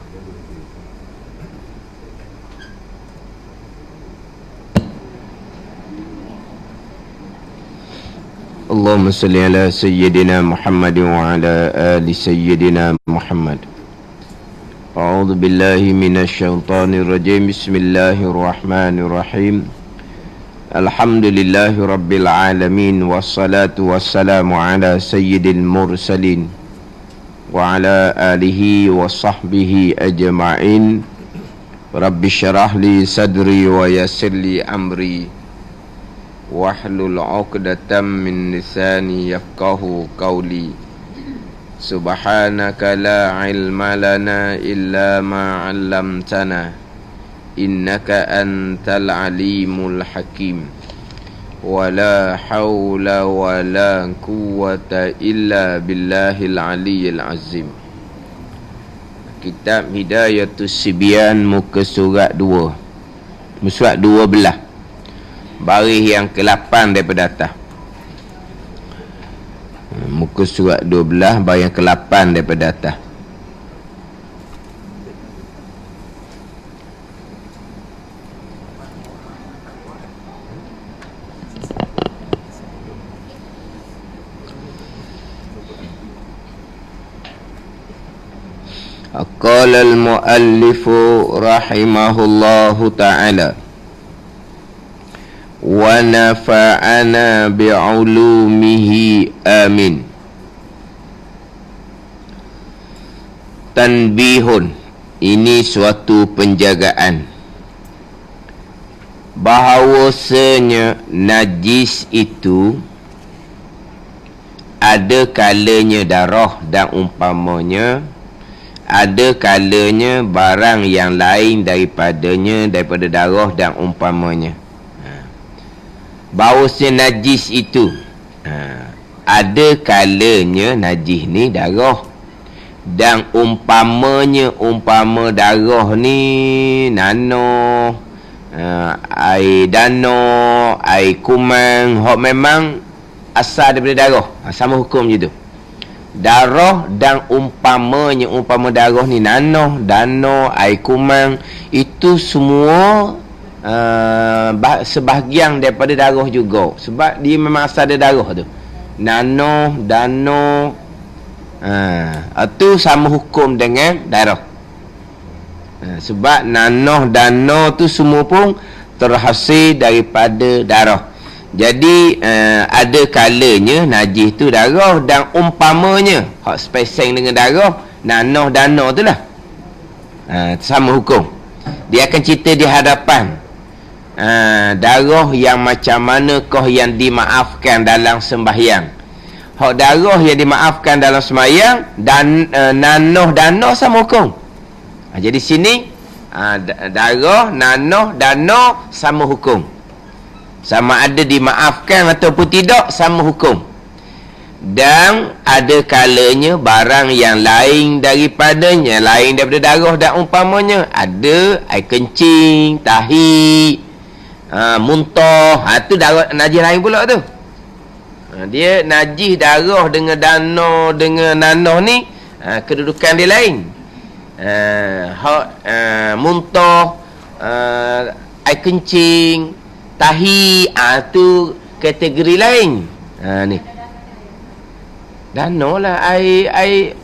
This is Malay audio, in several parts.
Allahumma salli ala Sayyidina Muhammad wa ala ali Sayyidina Muhammad. A'udzu billahi minasy syaithanir rajim. Bismillahirrahmanirrahim. Alhamdulillahi rabbil alamin wassalatu wassalamu ala sayyidil mursalin wa ala alihi wa sahbihi ajma'in. Rabbi syrah li sadri wa yassir li amri wahlul 'uqdatam min lisani yafqahu qawli. Subhanaka la ilma lana illa ma 'allamtana innaka antal alimul hakim. Wala haula wala quwwata illa billahil aliyyil azim. Kitab Hidayatus Sibyan, muka surat 2, surat 12, baris yang ke-8 daripada atas. Muka surat 12, baris yang ke-8 daripada atas. Qala al-muallifu rahimahullahu ta'ala wa nafa'ana bi'ulumihi amin. Tanbihun, ini suatu penjagaan bahawasanya najis itu ada kalanya darah dan umpamanya, ada kalanya barang yang lain daripada darah dan umpamanya. Bahawasanya najis itu ada kalanya najis ni darah, dan umpama darah ni nano, air danau, air kumang, hok memang asal daripada darah, sama hukum je tu. Darah dan umpama darah ni nano, danau, air kumang, itu semua sebahagian daripada darah juga, sebab dia memang asal dari darah tu. Nano, danau, itu sama hukum dengan darah. Sebab nano, danau tu semua pun terhasil daripada darah. Jadi ada kalanya najis tu darah, dan umpamanya hak spesing dengan darah, nano, danau tu lah, sama hukum. Dia akan cerita di hadapan darah yang macam manakah yang dimaafkan dalam sembahyang. Hak darah yang dimaafkan dalam sembahyang dan nanoh, danau sama hukum. Jadi sini darah, nanoh, danau sama hukum. Sama ada dimaafkan ataupun tidak, sama hukum. Dan ada kalanya barang yang lain daripadanya, lain daripada darah dan umpamanya, ada air kencing, tahi, muntah, tu darah najis lain pula tu. Dia najis darah dengan danau dengan nanoh ni, kedudukan dia lain. Muntah, air kencing, tahi, tu kategori lain. Ni danau lah, air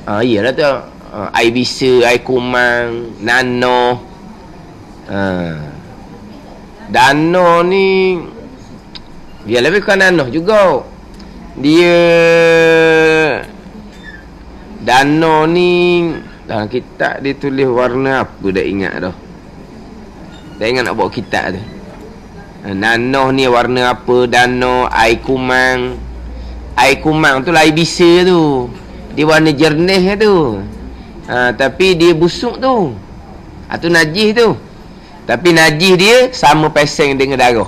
iyalah tu, air bisa, air kumang, nano. Danau ni dia lebih bukan nano juga. Dia danau ni dalam kitab dia tulis warna apa, dah ingat dah. Dah ingat nak bawa kitab tu. Nanoh ni warna apa, danau, air kumang. Air kumang tu lah air bisa tu. Dia warna jernih tu. Tapi dia busuk tu. Tu najis tu. Tapi najis dia sama peseng dengan darah.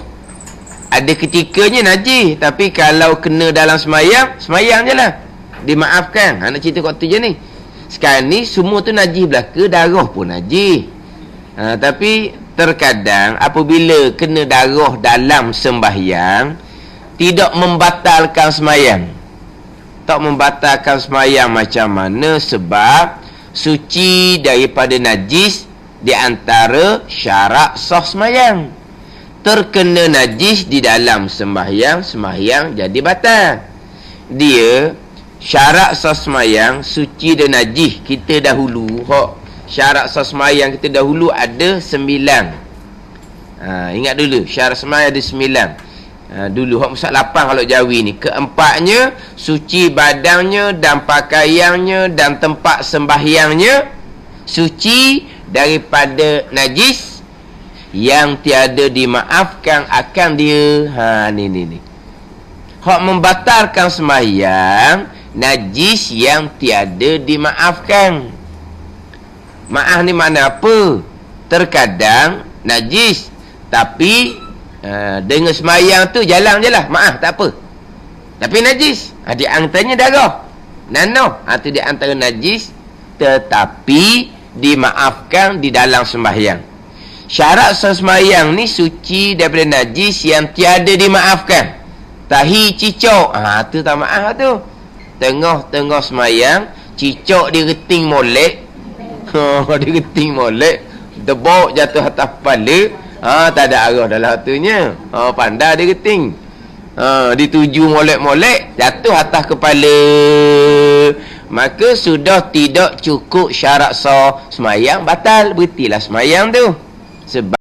Ada ketikanya najis, tapi kalau kena dalam semayang, semayang je lah, dimaafkan. Nak cerita waktu je ni. Sekarang ni semua tu najis belaka, darah pun najis. Tapi terkadang apabila kena darah dalam sembahyang, tidak membatalkan sembahyang. Tak membatalkan sembahyang macam mana? Sebab suci daripada najis di antara syarat sah sembahyang. Terkena najis di dalam sembahyang, sembahyang jadi batal. Dia syarat sah sembahyang suci dan najis. Kita dahulu syarat sah sembahyang kita dahulu ada 9. Ingat dulu syarat sembahyang ada 9. Dulu maksud 8 kalau Jawi ni. Keempatnya suci badannya dan pakaiannya dan tempat sembahyangnya suci daripada najis yang tiada dimaafkan akan dia. Ni. Hak membatalkan sembahyang najis yang tiada dimaafkan. Maaf ni makna apa? Terkadang najis tapi dengan sembahyang tu jalan je lah, maaf tak apa, tapi najis. Di antaranya darah nano, itu di antara najis tetapi dimaafkan di dalam sembahyang. Syarat sembahyang ni suci daripada najis yang tiada dimaafkan. Tahi cicok, tu tak maaf tu. Tengah-tengah sembahyang cicok dia reting molek. Dia reting molek, debok jatuh atas kepala. Tak ada arah dalam hatunya. Pandai dia keting. Dituju molek-molek, jatuh atas kepala. Maka sudah tidak cukup syarat sah sembahyang, batal. Berhentilah sembahyang tu. Sebab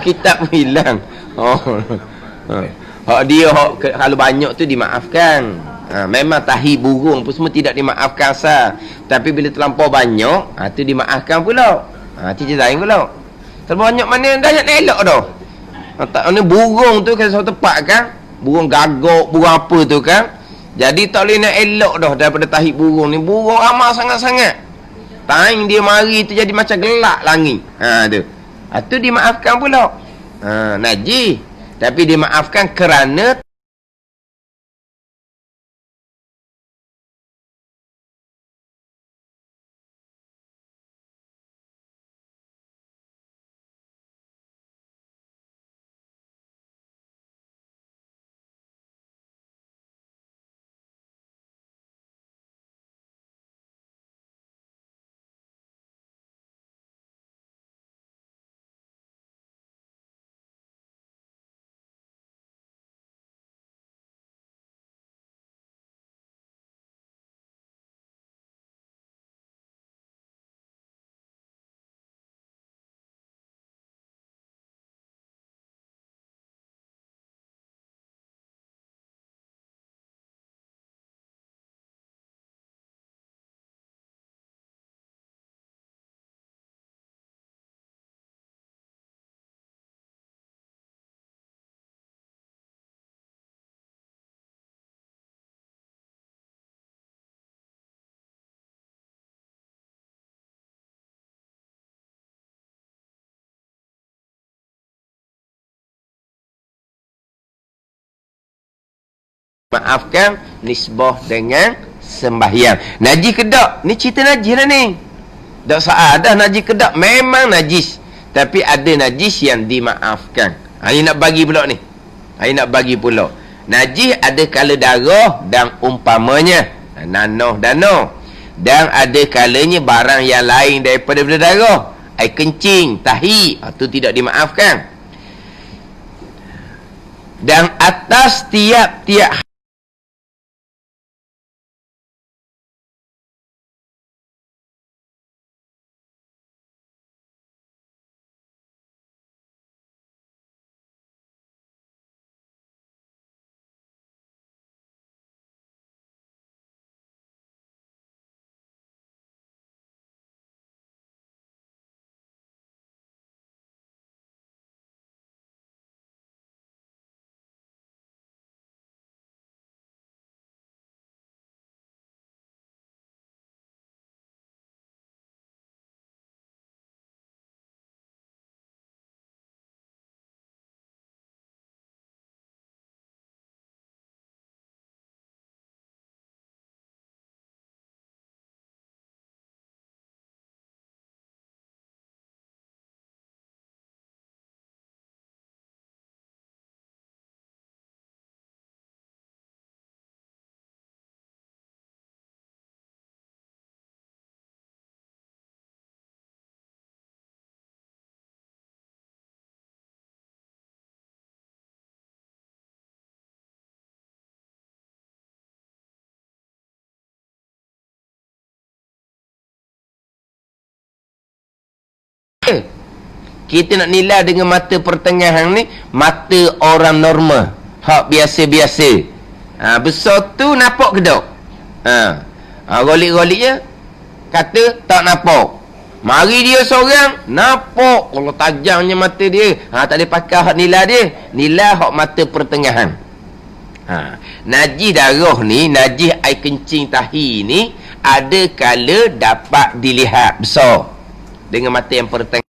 kitab pun hilang. Dia kalau banyak tu dimaafkan. Memang tahi burung pun semua tidak dimaafkan asal. Tapi bila terlampau banyak, tu dimaafkan pula. Cerita lain pula. Terlalu banyak mana dah nak elok dah. Tak burung tu kan satu tempat kan, burung gagak, burung apa tu kan. Jadi tak boleh nak elok dah daripada tahi burung ni. Burung amat sangat-sangat. Taing dia mari tu jadi macam gelak langit. Tu. Itu dimaafkan pula. Najis. Tapi dimaafkan kerana maafkan nisbah dengan sembahyang. Najis ke tak? Ni cerita najis lah ni. Tak salah dah najis ke tak? Memang najis. Tapi ada najis yang dimaafkan. Ini nak bagi pula ni. Ini nak bagi pula. Najis ada kala darah dan umpamanya. Nanoh. Dan ada kalanya barang yang lain daripada berdarah, air kencing, tahi, itu tidak dimaafkan. Dan atas tiap-tiap kita nak nilai dengan mata pertengahan ni, mata orang normal, hak biasa-biasa. Besar tu nampak ke tak? Golik-golik je kata tak nampak. Mari dia seorang nampak, kalau tajamnya mata dia. Tak boleh pakai hak nilai dia, nilai hak mata pertengahan. Najis darah ni, najis air kencing tahi ni, ada kala dapat dilihat besar dengan mata yang pertengahan.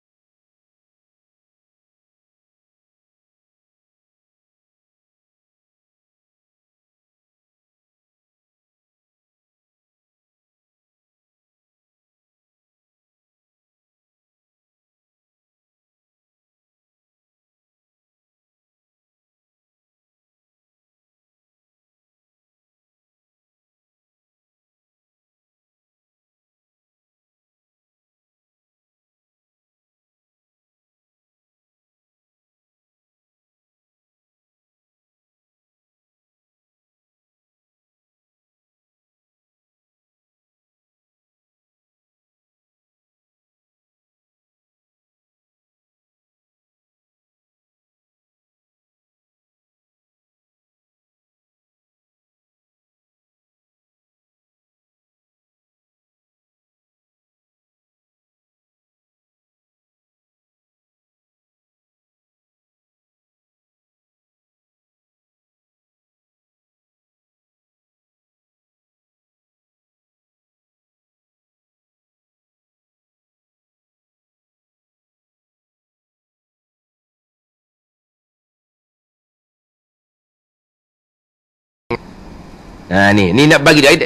Ni nak bagi dia.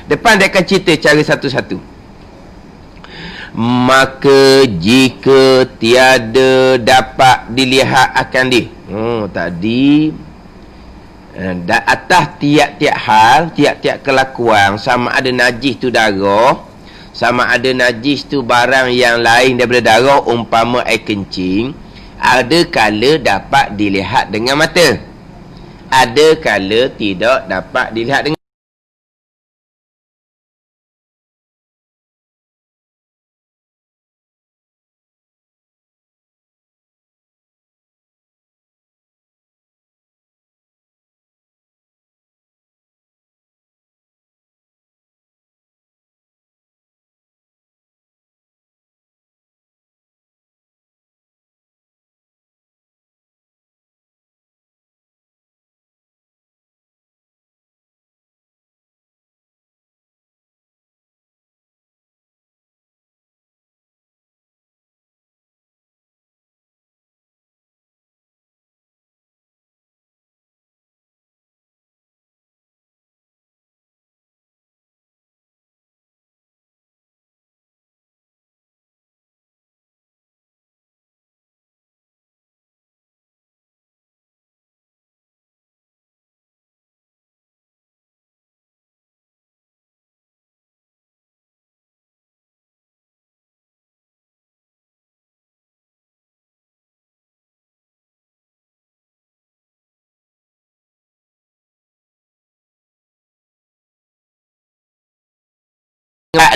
Depan dia akan cerita cara satu-satu. Maka jika tiada dapat dilihat akan dia. Tadi atas tiap-tiap hal, tiap-tiap kelakuan, sama ada najis tu darah, sama ada najis tu barang yang lain daripada darah, umpama air kencing, ada kala dapat dilihat dengan mata, ada kala tidak dapat dilihat dengan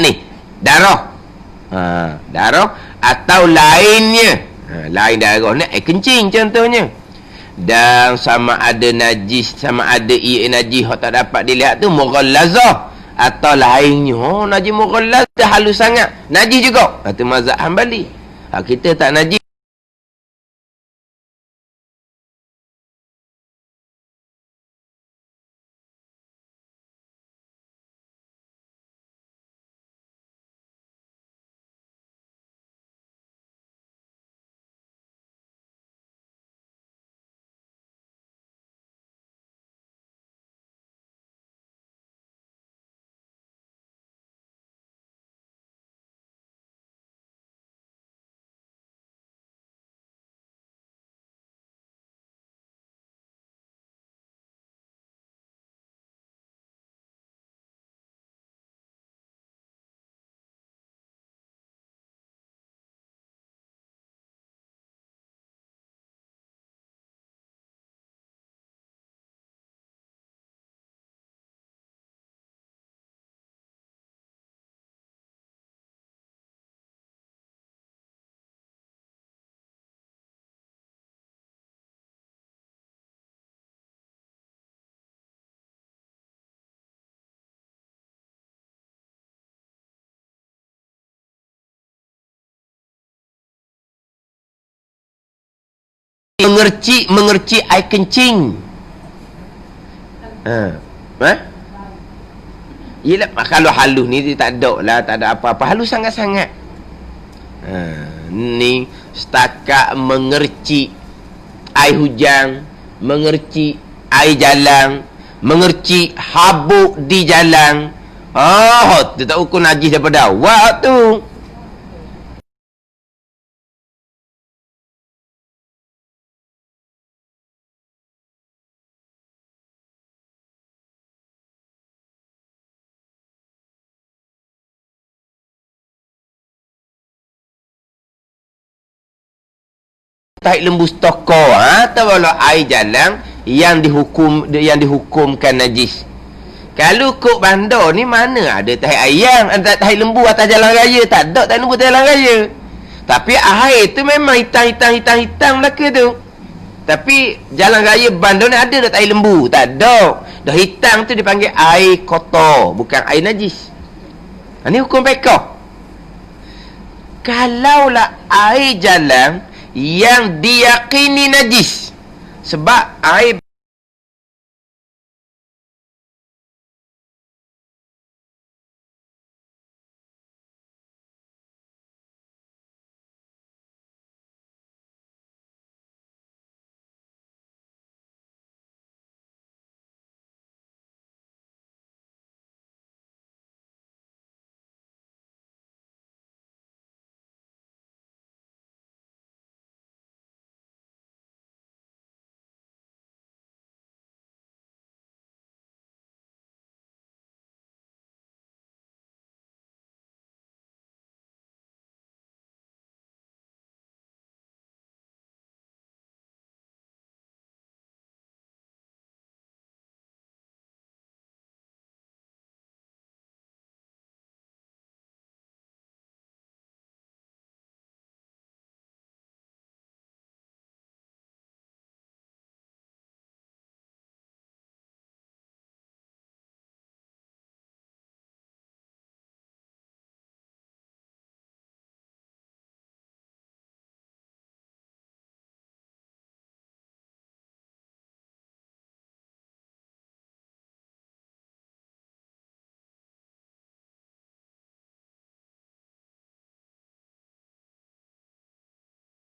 ni darah. Darah atau lainnya. Lain darah ni kencing contohnya. Dan sama ada najis, sama ada ia najis hok tak dapat dilihat tu mughallazah atau lainnya. Najis mughallazah halus sangat, najis juga. Itu mazhab Hanbali. Kita tak najis. Mengerci air kencing. Yelah, kalau halus ni dia tak ada lah, tak ada apa-apa, halus sangat-sangat. Ni setakat mengerci air hujan, mengerci air jalan, mengerci habuk di jalan. Tu tak ukur najis daripada awal tu. Tahi lembu stoko, atau kalau air jalan yang dihukumkan najis. Kalau kok bandar ni mana ada tahi ayam, ada tahi lembu atas jalan raya, tak ada tahi lembu atas jalan raya. Tapi air tu memang hitam belaka tu. Tapi jalan raya bandar ni ada tak tahi lembu? Tak ada. Dah hitam tu dipanggil air kotor, bukan air najis. Ini hukum fiqh. Kalaulah air jalan yang diyakini najis, sebab air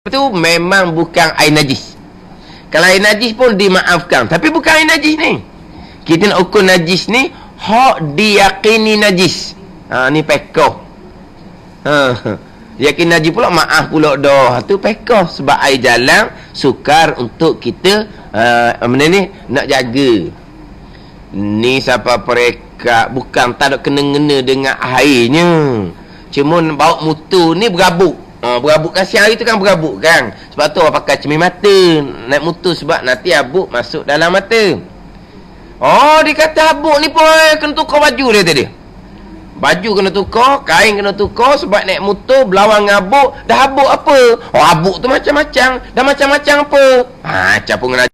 itu memang bukan air najis. Kalau air najis pun dimaafkan, tapi bukan air najis ni. Kita nak ukur najis ni hak diyakini najis. Ni pekoh. Yakin najis pula, maaf pula dah. Tu pekoh, sebab air jalan sukar untuk kita nak jaga. Ni siapa mereka bukan tak ada kena-ngena dengan airnya. Cuma bawa mutu ni berabuk. Berabuk kan, siang hari tu kan berabuk kan. Sebab tu orang pakai cermin mata naik mutu, sebab nanti habuk masuk dalam mata. Dia kata habuk ni pun kena tukar baju dia tadi. Baju kena tukar, kain kena tukar sebab naik motor, belawang ngabuk. Dah habuk apa? Oh, habuk tu macam-macam. Dah macam-macam apa? Macam pun kena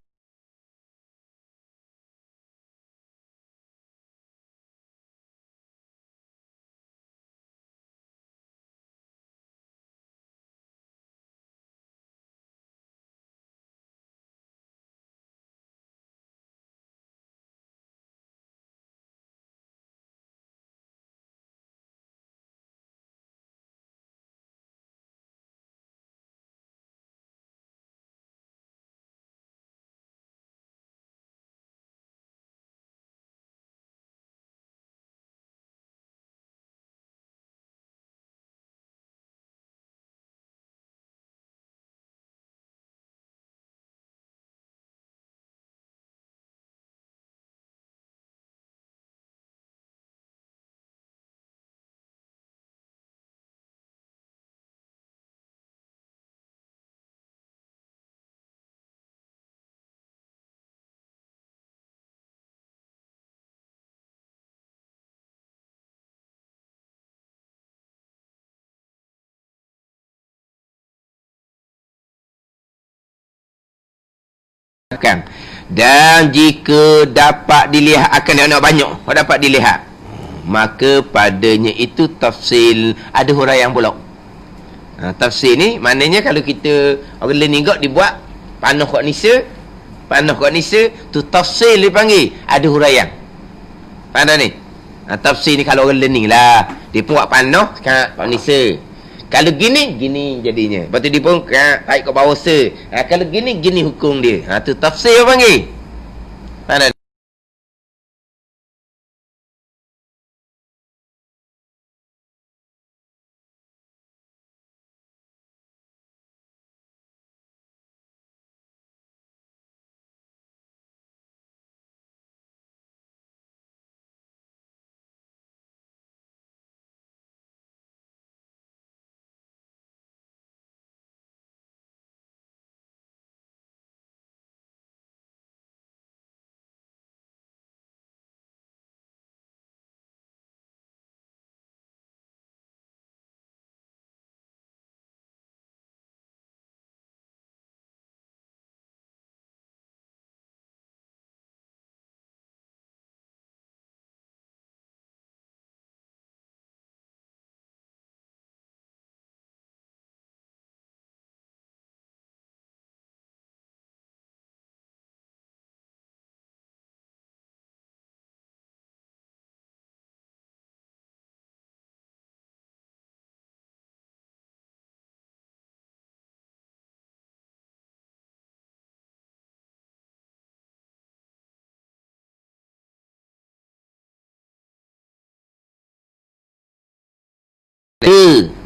kan. Dan jika dapat dilihat akan tengok banyak, kalau dapat dilihat, maka padanya itu tafsil, ada huraian pula. Tafsir ni maknanya kalau kita orang learning gak dibuat panah kat nisa tu tafsir dipanggil, ada huraian. Faham ni? Tafsir ni kalau orang learning lah, dia pun buat panah kat nisa. Kalau gini jadinya. Lepas tu dia pun tarik ke bawah se. Kalau gini hukum dia. Tu tafsir panggil. Faham tak?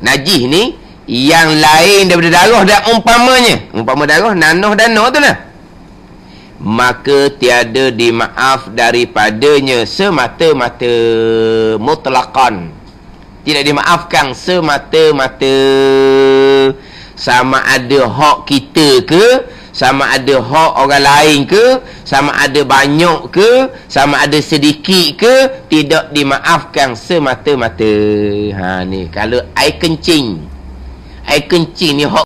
Najis ni yang lain daripada darah dan umpama darah nanah dana tu lah, maka tiada dimaaf daripadanya semata-mata, mutlaqan tidak dimaafkan semata-mata, sama ada hak kita ke, sama ada hak orang lain ke, sama ada banyak ke, sama ada sedikit ke, tidak dimaafkan semata-mata. Ni kalau air kencing ni hak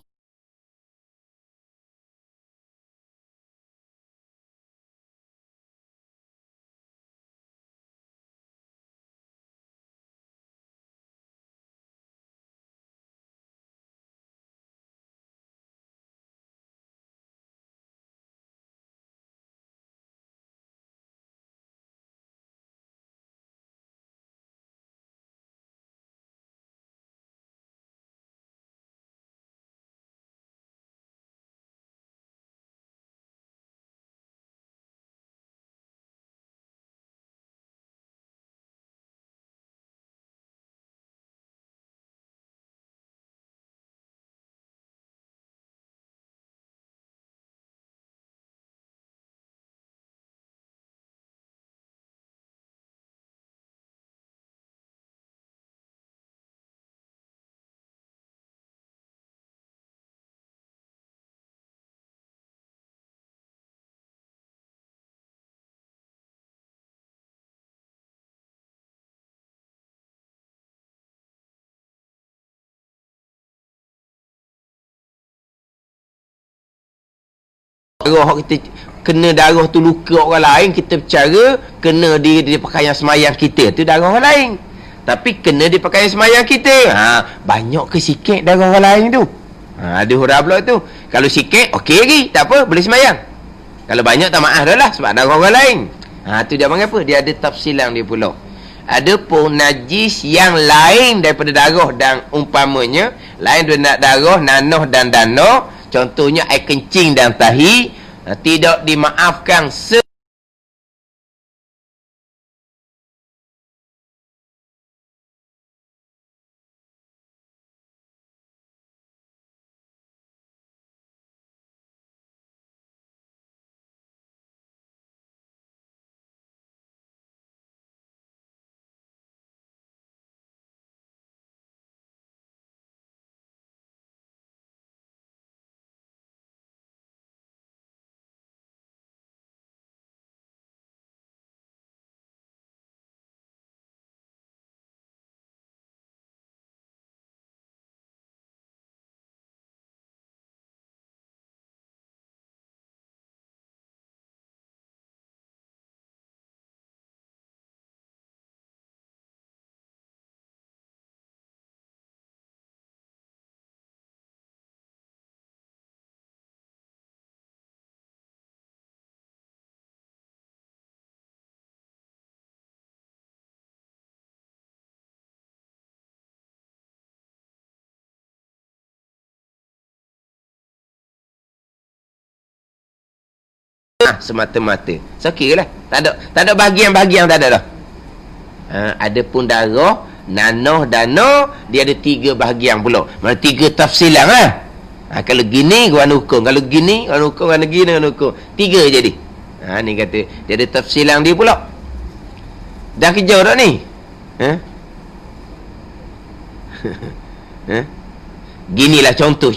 darah kita kena darah tu luka orang lain, kita bercara kena di pakaian semayang kita tu darah orang lain. Tapi kena di pakaian semayang kita, banyak ke sikit darah orang lain tu? Ada hurah pula tu. Kalau sikit okey lagi, tak apa, boleh semayang. Kalau banyak tak maaf dah lah, sebab darah orang lain. Tu dia panggil apa? Dia ada tafsilan dia pula. Ada pun najis yang lain daripada darah dan umpamanya lain daripada darah, nanah dan dana, contohnya air kencing dan tahi, tidak dimaafkan semata-mata. So kira lah. Tak ada bahagian-bahagian, tak ada dah. Ada pun darah, nanah, dana, dia ada 3 bahagian pula. Mana 3 tafsilan lah. Kalau gini guna hukum, kalau gini guna hukum, kalau gini guna hukum. 3 jadi. Ni kata dia ada tafsilan dia pula. Dah kerja dah ni. Ginilah contoh.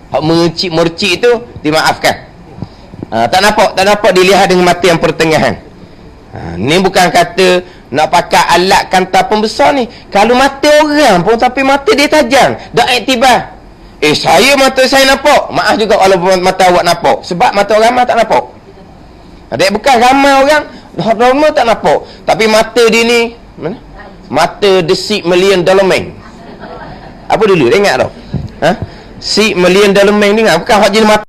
Hak mercik tu dimaafkan. Tak nampak dilihat dengan mata yang pertengahan. Ni bukan kata nak pakai alat kantar pembesar ni. Kalau mata orang pun tapi mata dia tajam, dak iktibar. Mata saya nampak. Maaf juga kalau mata awak nampak. Sebab mata orang ramai tak nampak. Dia bukan ramai orang normal tak nampak. Tapi mata dia ni mana? Mata the 6 million dollar man. Apa dulu dia ingat tau? 6 million dollar man ni kan bukan hak jenis mata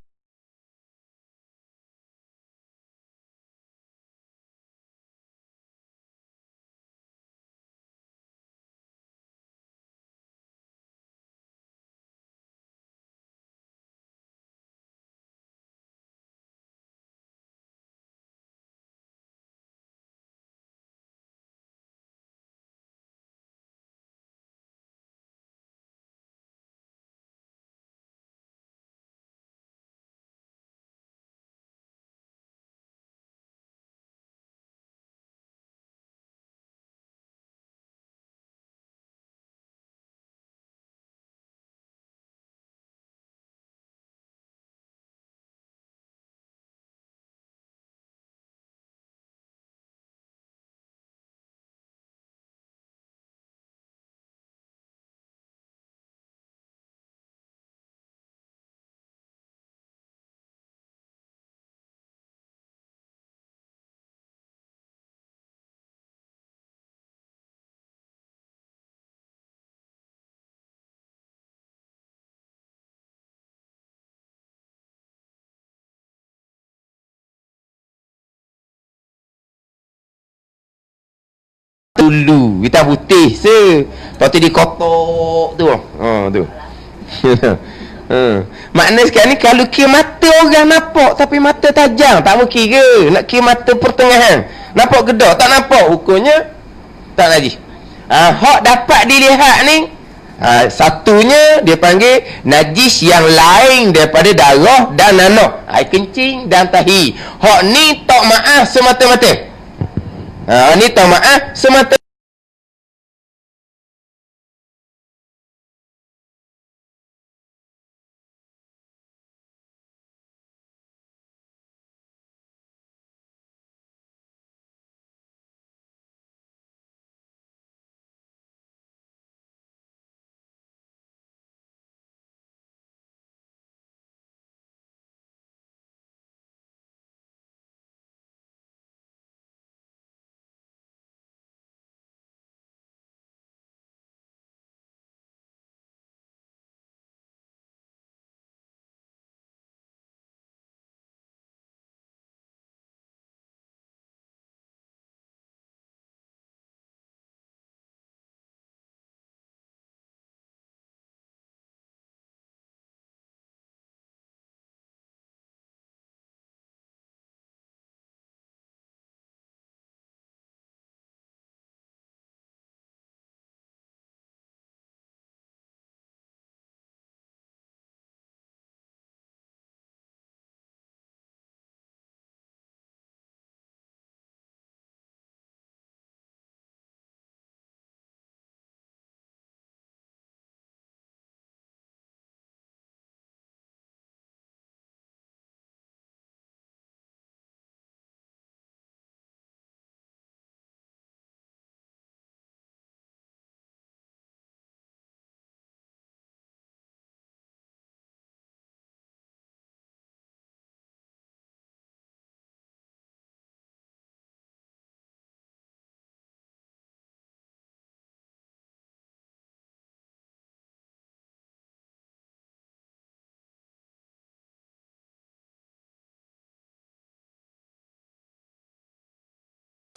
dulu hitam putih lepas tu dikotok tu tu makna sekarang ni kalau kira mata orang nampak tapi mata tajam tak mau kira, nak kira mata pertengahan nampak gedor tak nampak hukumnya tak najis. Hak dapat dilihat ni satunya dia panggil najis yang lain daripada darah dan nanah, air kencing dan tahi. Hak ni tak maaf semata-mata. Ni tak maaf semata.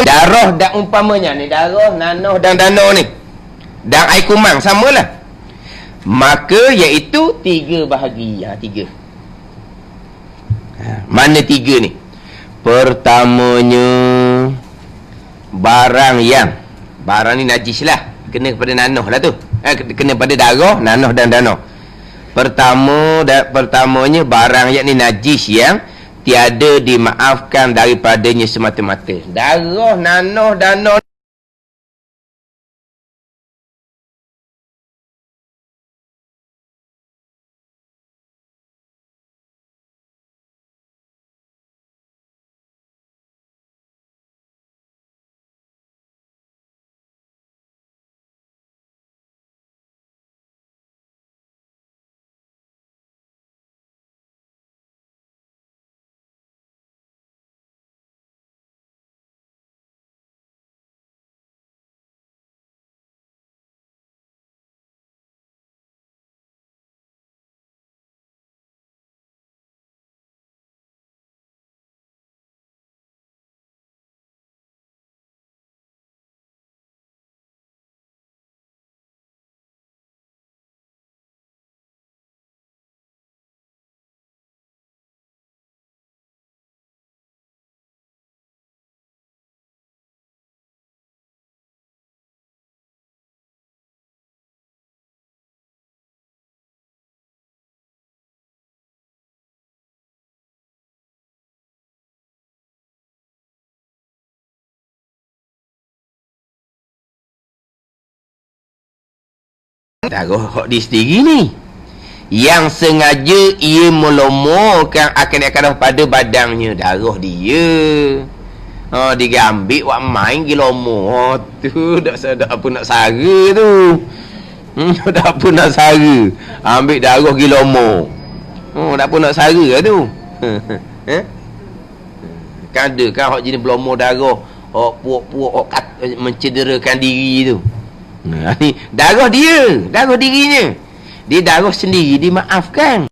Darah dan umpamanya ni darah, nanah dan danau ni dan air kumang samalah, maka iaitu 3 bahagi. 3 mana 3 ni? Pertamanya barang ni najis lah, kena kepada nanah lah tu, kena pada darah, nanah dan danau. Pertamanya barang yang ni najis yang tiada dimaafkan daripadanya semata-mata. Darah, nanah, danau darah hak di sendiri ni yang sengaja ia melomohkan akan pada badannya, darah dia. Dia ambil buat main gilomo tu, tak apa nak sara tu. Tak apa nak sara, ambil darah gilomo. Tak apa nak sara lah tu. Kan ada kan hak jenis belomo darah, hak puak-puak, hak mencederakan diri tu. Ni darah dia, darah dirinya. Dia darah sendiri dimaafkan.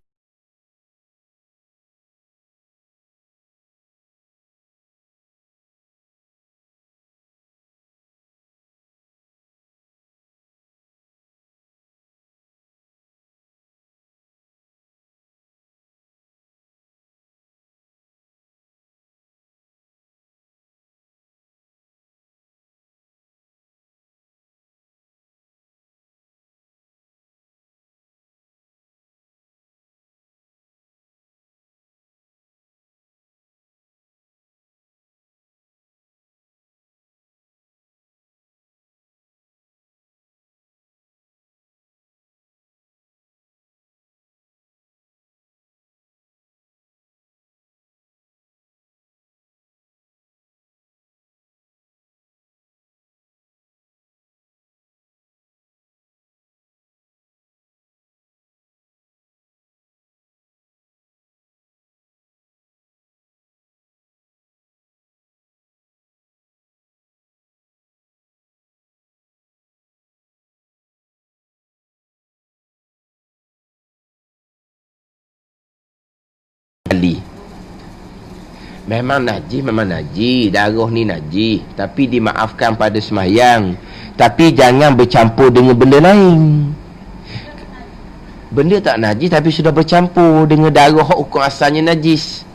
sekali. Memang najis, darah ni najis, tapi dimaafkan pada sembahyang. Tapi jangan bercampur dengan benda lain. Benda tak najis tapi sudah bercampur dengan darah hukum asalnya najis.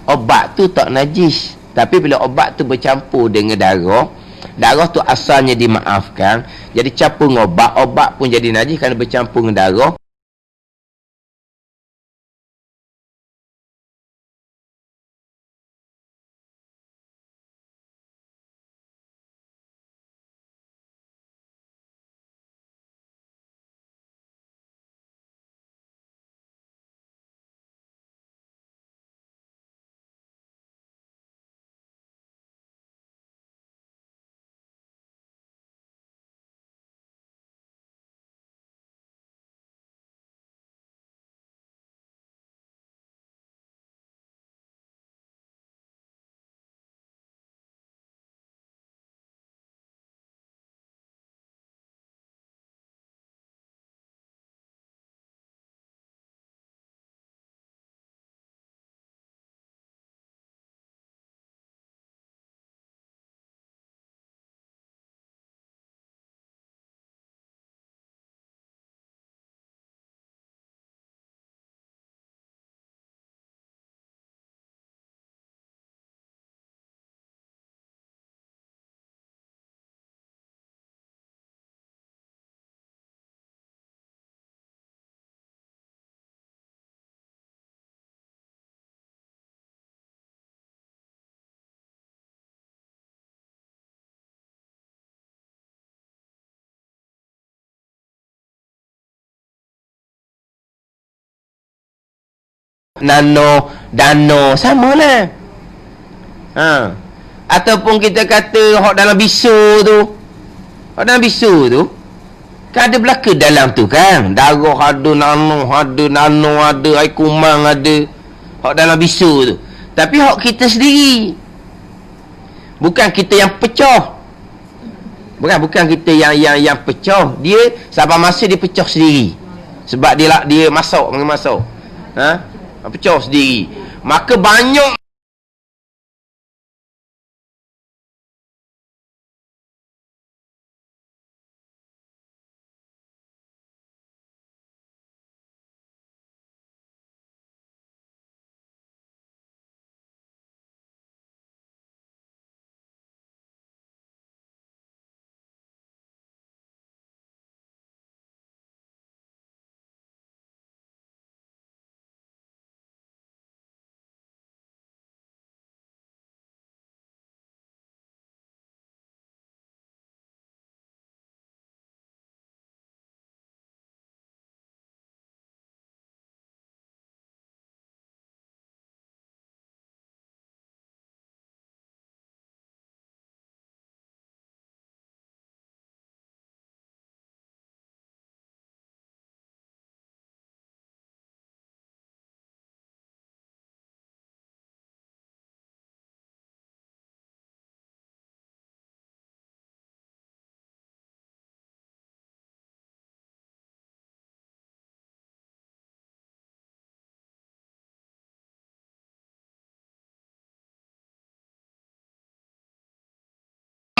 Obat tu tak najis, tapi bila obat tu bercampur dengan darah tu asalnya dimaafkan, jadi campur dengan obat pun jadi najis kerana bercampur dengan darah. Dano samalah. Ataupun kita kata hok dalam bisu tu. Hok dalam bisu tu kan ada belaka dalam tu kan. Darah ada, nano ada, air kumang ada. Hok dalam bisu tu. Tapi hok kita sendiri. Bukan kita yang pecah. Bukan kita yang pecah. Dia sabar masa dia pecah sendiri. Sebab dia masuk. Pecah sendiri. Maka banyak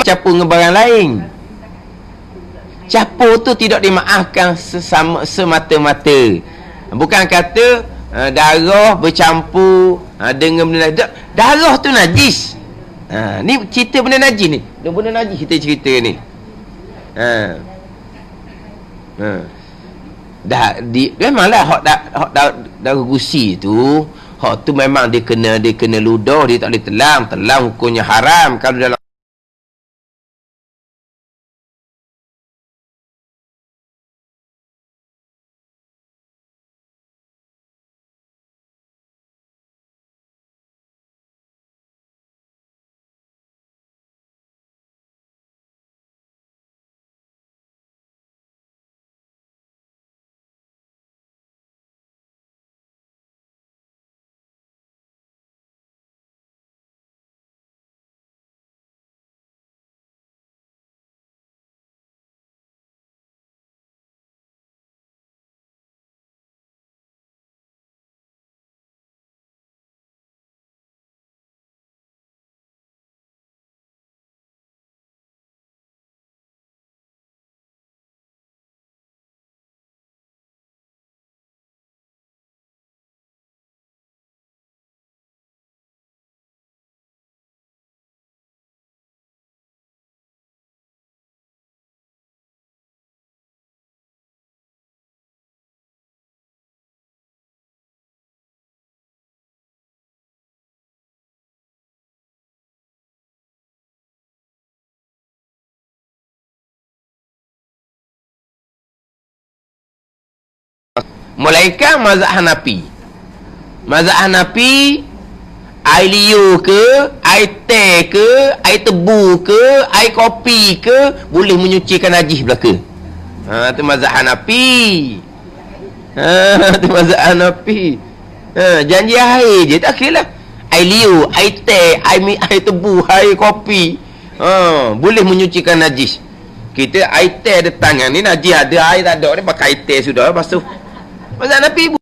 campur dengan barang lain. Campur tu tidak dimaafkan semata-mata. Bukan kata darah bercampur dengan benda lain. Darah tu najis. Ni cerita benda najis ni. Benda najis kita cerita ni. Memanglah hak darah gusi tu, hak tu memang dia kena ludah, dia tak boleh telang hukumnya haram kalau dalam Melainkan mazhab Hanafi. Mazhab Hanafi, air liur ke, air teh ke, air tebu ke, air kopi ke, boleh menyucikan najis belaka. Tu mazhab Hanafi. Tu mazhab Hanafi. Janji air je tak kira lah. Air liur, air teh, air tebu, air kopi. Boleh menyucikan najis. Kita air teh ada tangan ni, najis ada, air tak ada ni, pakai air teh sudah basuh. Mazhab Hanafi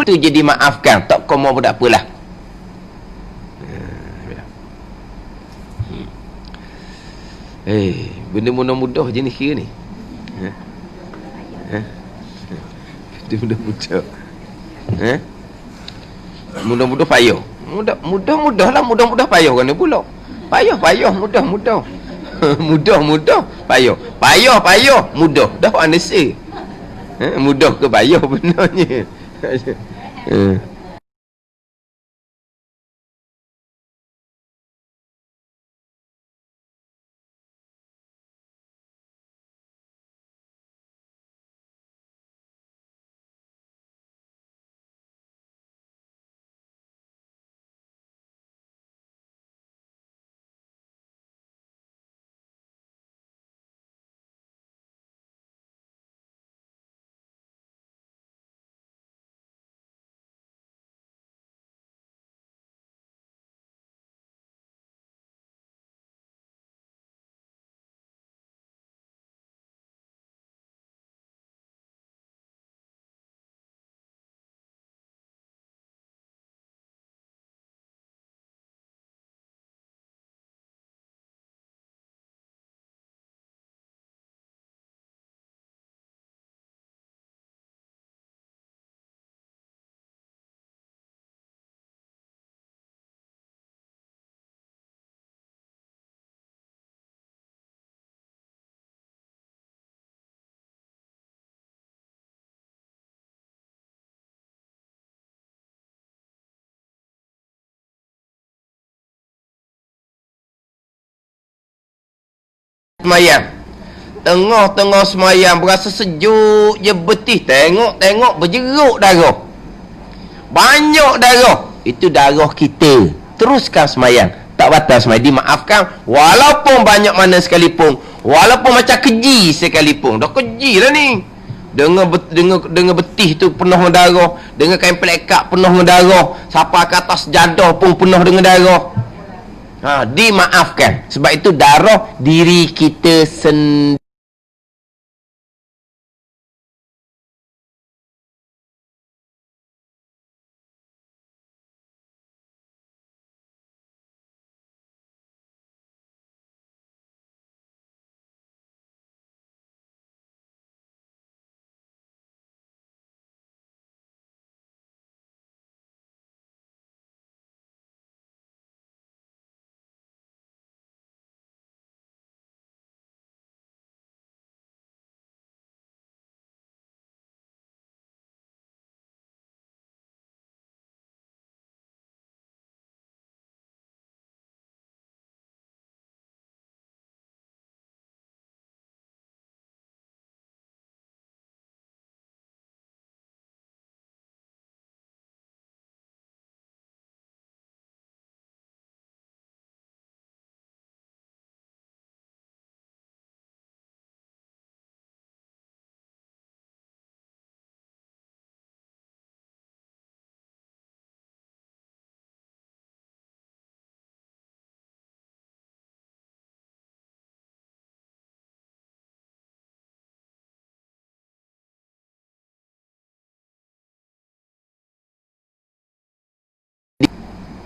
tu je dimaafkan, tak komo pun tak apalah. Benda mudah-mudah je ni kira ni. Benda mudah. Mudah-mudah payah. Mudah-mudah lah, mudah-mudah payah kan pula. Payah, mudah-mudah. Mudah-mudah payah. Payah, mudah. Dah mana say? Mudah ke payah benarnya? Semayang, tengah-tengah semayang berasa sejuk je betih, tengok berjeruk darah, banyak darah, itu darah kita. Teruskan semayang, tak batal semayang, dimaafkan walaupun banyak mana sekalipun, walaupun macam keji sekalipun. Dah keji lah ni, dengan betih tu penuh dengan darah, dengan kain pelekat penuh dengan darah, sampai ke atas jadah pun penuh dengan darah. Dimaafkan. Sebab itu darah diri kita sendiri.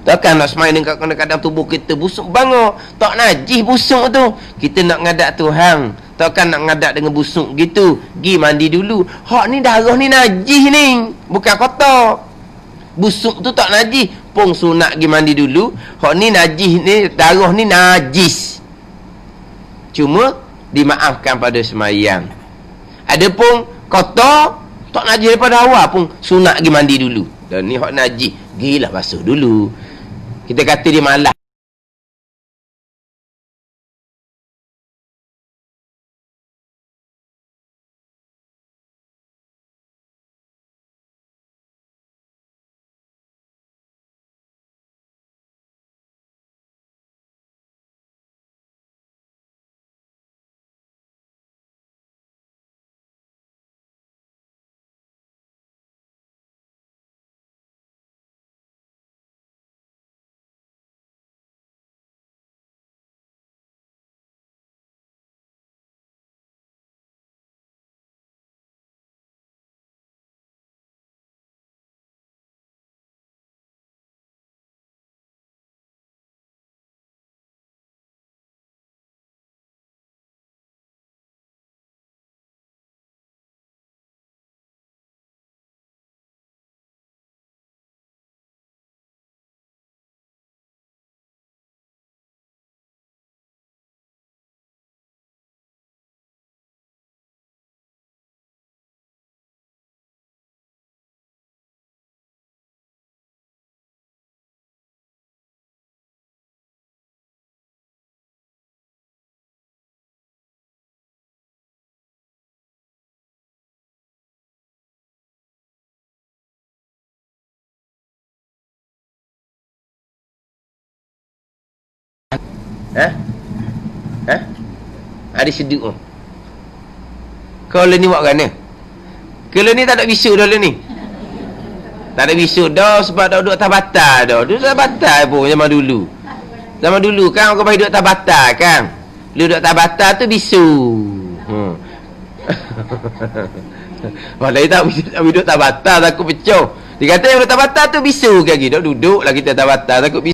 Takkan nak semain dengan kadang-kadang tubuh kita busuk bangor. Tak najis busuk tu. Kita nak ngadak Tuhan. Takkan nak ngadak dengan busuk gitu. Gi mandi dulu. Hak ni darah ni najis ni. Bukan kotor. Busuk tu tak najis. Pung sunat gi mandi dulu. Hak ni najis ni, darah ni najis. Cuma dimaafkan pada semayang. Adapun kotor tak najis daripada awal pun sunat gi mandi dulu. Dan ni hak najis. Gilah basuh dulu. Kita kata dia malas. Ha? Ha? Ada seduk. Kalau ni buat kan? Kalau ni tak ada bisu dah ni. Tak ada bisu dah sebab dah duduk atas batal dah. Duduk atas batal pun zaman dulu. Zaman dulu kan orang bagi duduk atas batal kan. Lu duduk atas batal tu bisu. Walau tak duduk atas batal takut pecah. Dia kata yang duduk atas batal tu bisu lagi. Duduk lah kita atas batal takut bisu.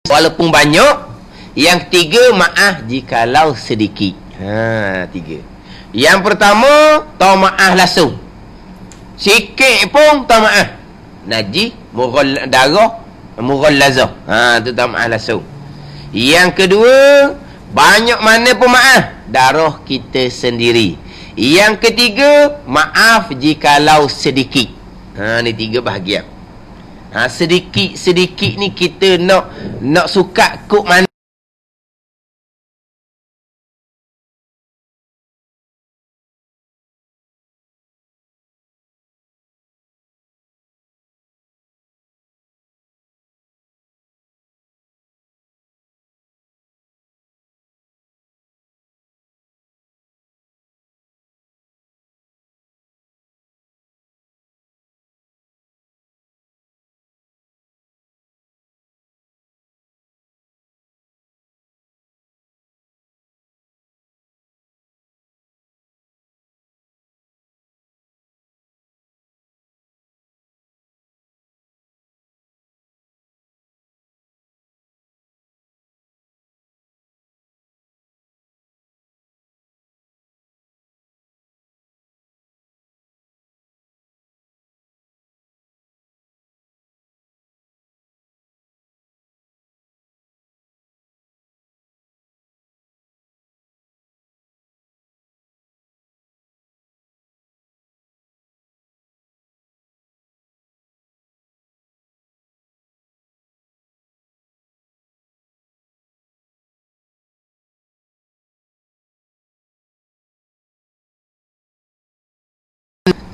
Walaupun banyak. Yang ketiga, maaf jikalau sedikit. Tiga. Yang pertama, tahu maaf langsung. Sikit pun tahu maaf. Najis, mughal darah, mughallazah. Tu tahu maaf langsung. Yang kedua, banyak mana pun maaf. Darah kita sendiri. Yang ketiga, maaf jikalau sedikit. Ni tiga bahagian. Sedikit-sedikit ni kita nak suka kok mana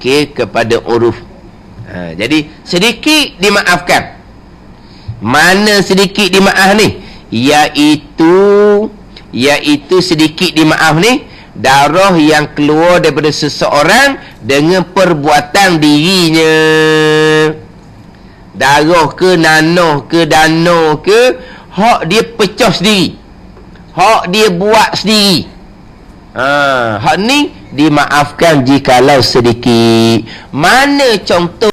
okey, kepada uruf. Jadi sedikit dimaafkan. Mana sedikit dimaaf ni? Iaitu sedikit dimaaf ni darah yang keluar daripada seseorang dengan perbuatan dirinya. Darah ke nanah ke dana ke, hak dia pecah sendiri, hak dia buat sendiri. Hak ni dimaafkan jikalau sedikit. Mana contoh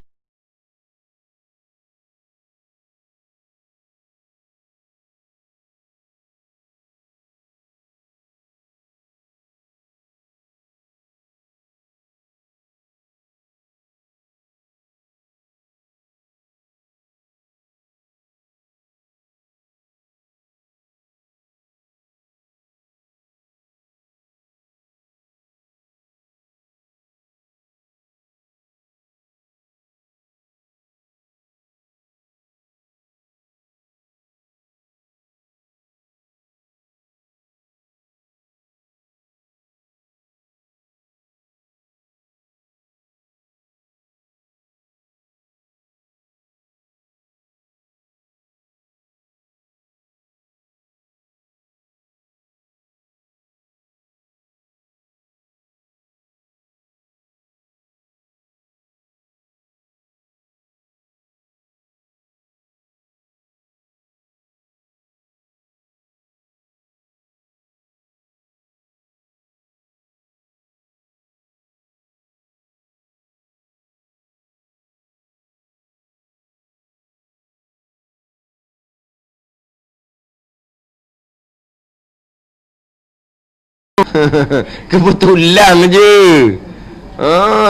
kebetulan je.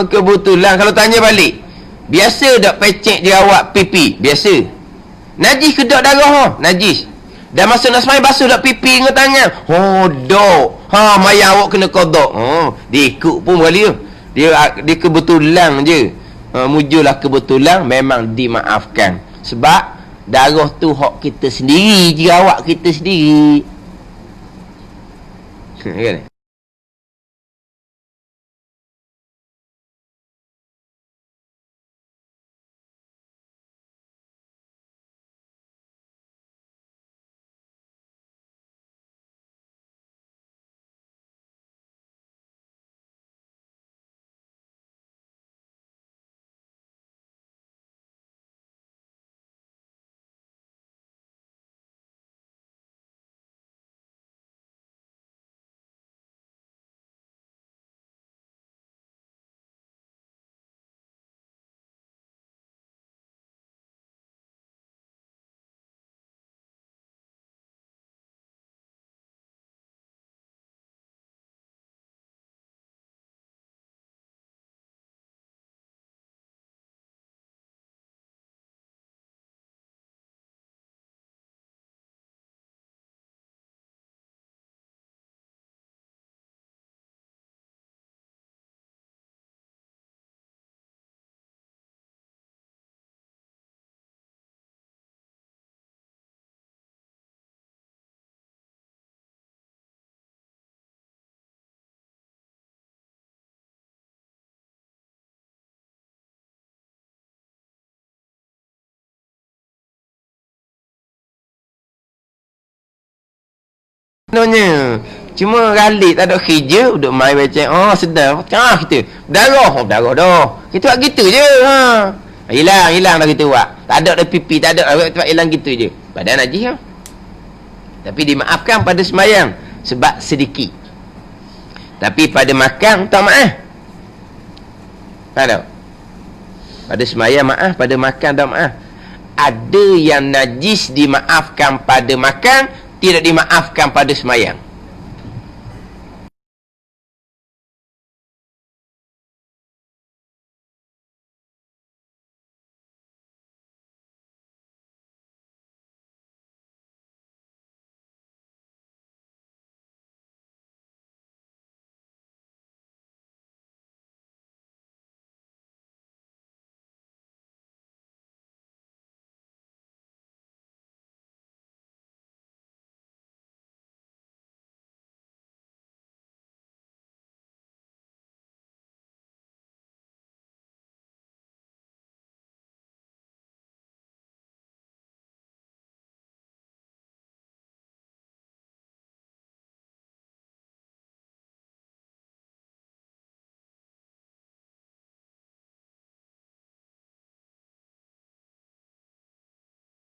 Kebetulan. Kalau tanya balik, biasa tak pecek jerawat pipi? Biasa. Najis ke tak darah? Najis. Dah masa nak sembahyang basuh tak pipi dengan tangan? Dok. Maya awak kena kodok. Dia ikut pun kali tu. Dia kebetulan je. Mujurlah kebetulan, memang dimaafkan. Sebab darah tu hak kita sendiri, jerawat kita sendiri. Kan? Sebenarnya cuma galik tak ada kerja, duduk main becek. Sedar. Kita darah dah. Kita buat gitu je. Hilang dah kita buat. Tak ada pipi, tak ada tempat hilang gitu je. Badan najis. Tapi dimaafkan pada sembahyang sebab sedikit. Tapi pada makan tak maaf. Tak ada. Pada sembahyang maaf, pada makan tak maaf. Ada yang najis dimaafkan pada makan, tidak dimaafkan pada sembahyang.